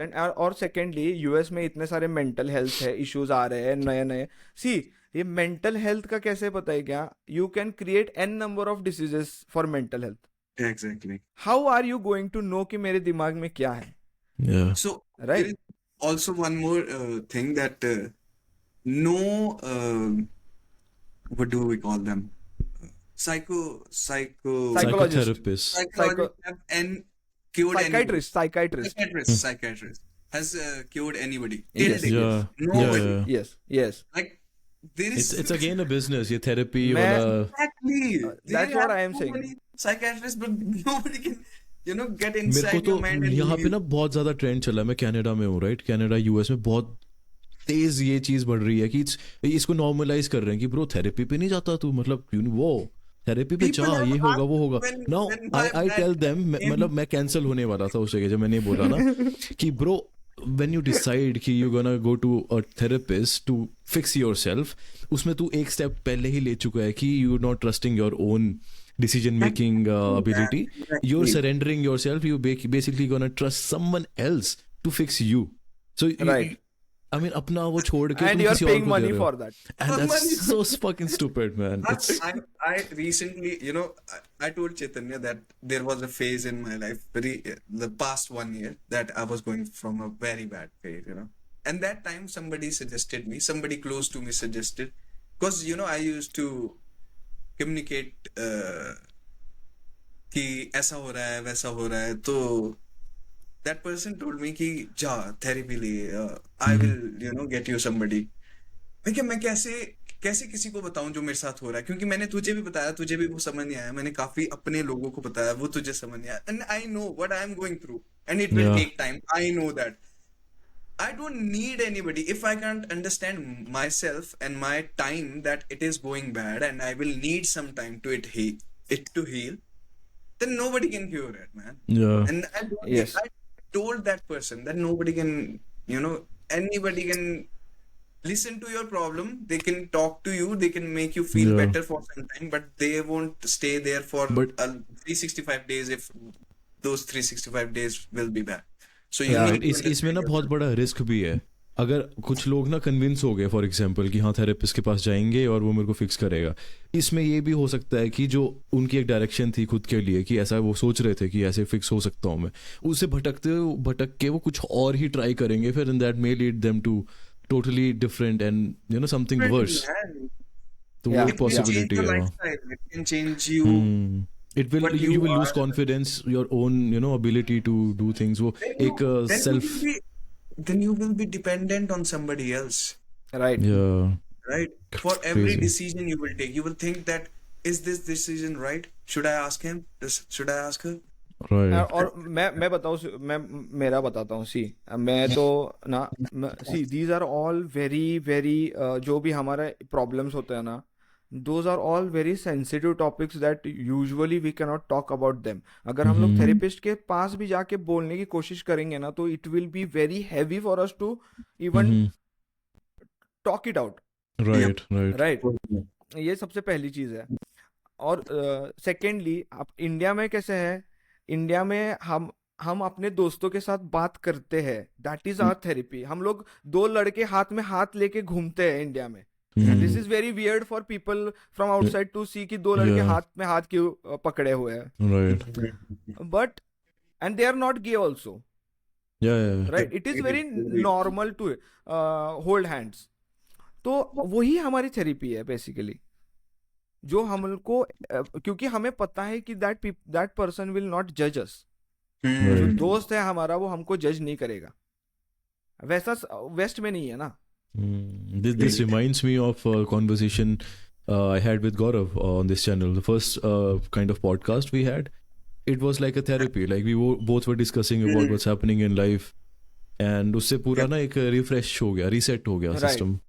और secondly US में इतने सारे मेंटल हेल्थ है इश्यूज आ रहे हैं नए नए. सी, ये मेंटल हेल्थ का कैसे पता है क्या? You can create an number of diseases for mental health. Exactly. How are you going to know कि मेरे दिमाग में क्या है? Yeah. So there right. is also one more thing that no, what do we call them? Psychologists Psychologist. Psychotherapist. have cured anybody. Psychiatrist. Psychiatrist has cured anybody till Yes. date. Yeah. Nobody. Yeah. Yes. Like there is It's again a business. ये therapy मैं- वाला. exactly. That's They what have I am so saying. many psychiatrists, but nobody can, get मेरे को inside तो your mind and यहाँ पे heal. ना बहुत ज्यादा ट्रेंड चला है. मैं कनाडा में हूँ, राइट? कनाडा यूएस में बहुत तेज ये चीज बढ़ रही है कि इसको नॉर्मलाइज कर रहे हैं कि ब्रो थेरेपी पे नहीं जाता तू, मतलब वो थेरेपी पे People जा, have ये होगा asked वो होगा. when- now when my I dad tell them, came- मतलब मैं कैंसिल होने वाला था उस जगह जब मैंने बोला ना कि ब्रो when you decide कि you're gonna go to a therapist to fix yourself, उसमें तू एक स्टेप पहले ही ले चुका है कि you're not trusting your own decision making ability. You're surrendering yourself. You basically gonna trust someone else to fix you. So Right. I mean, अपना वो छोड़ के And तुम you are किसी और paying को दे money रहे हो. for that. And that's so fucking stupid, man. It's I recently, I told Chaitanya that there was a phase in my life, the past 1 year, that I was going from a very bad phase, And that time somebody close to me suggested, because, I used to communicate कि ऐसा हो रहा है, वैसा हो रहा है, तो that person told me कि जा therapy ले, I will, get you somebody. मैं कैसे किसी को बताऊं जो मेरे साथ हो रहा है, क्योंकि मैंने तुझे भी बताया, तुझे भी वो समझ नहीं आया, मैंने काफी अपने लोगों को बताया, वो तुझे समझ नहीं आया, and I know what I am going through and it will Yeah. take time. I know that I don't need anybody. If I can't understand myself and my time that it is going bad and I will need some time to heal, then nobody can cure it, man. yeah. And Yes. I told that person that nobody can, anybody can listen to your problem. They can talk to you. They can make you feel Yeah. better for some time, but they won't stay there for But- 365 days if those 365 days will be bad. So you Yeah. need to इसमें ना understand बहुत yourself. बड़ा risk भी है. अगर कुछ लोग ना कन्विंस हो गए फॉर एग्जांपल कि हाँ थेरेपिस्ट के पास जाएंगे और वो मेरे को फिक्स करेगा, इसमें ये भी हो सकता है कि जो उनकी एक डायरेक्शन थी खुद के लिए कि ऐसा वो सोच रहे थे कि ऐसे फिक्स हो सकता हूँ मैं, उससे भटक के वो कुछ और ही ट्राई करेंगे फिर, and that may lead them to totally different and something worse. Man, तो वो Yeah. एक it can change possibility your है. lifestyle. It can change you. It will, But you you will lose are- confidence, your own ability to do things. वो Then एक then self, then you will be dependent on somebody else, Right. yeah. right? For every Crazy. decision you will take, you will think that, is this decision right? Should I ask him? Should I ask her? Right. और मैं बताऊँ, मैं मेरा बताता हूँ. सी, मैं तो ना, see, these are all very very जो भी हमारे प्रॉब्लम्स होते हैं ना, those are all very sensitive topics that usually we can not talk about them. अगर हम लोग थेरेपिस्ट के पास भी जाके बोलने की कोशिश करेंगे ना, तो it will be very heavy for us to even talk it out. Right. Right. ये सबसे पहली चीज है. और सेकेंडली, आप इंडिया में कैसे है, इंडिया में हम अपने दोस्तों के साथ बात करते हैं. That is our therapy. हम लोग दो लड़के हाथ में हाथ लेके घूमते हैं इंडिया में. This is very weird for people from outside to see कि दो लड़के Yeah. हाथ में हाथ क्यों पकड़े हुए हैं. Right. But and they are not gay also. Yeah. Right. It is very normal to hold hands. तो वही हमारी थेरेपी है बेसिकली, जो हमको क्योंकि हमें पता है कि दैट पर्सन विल नॉट जज अस. जो Right. दोस्त है हमारा वो हमको जज नहीं करेगा. वैसा वेस्ट में नहीं है ना. This reminds me of a conversation I had with Gaurav on this channel. The first kind of podcast we had, it was like a therapy. Like we both were discussing about what's happening in life, and उससे पूरा ना एक refresh हो गया, reset हो गया Right. system.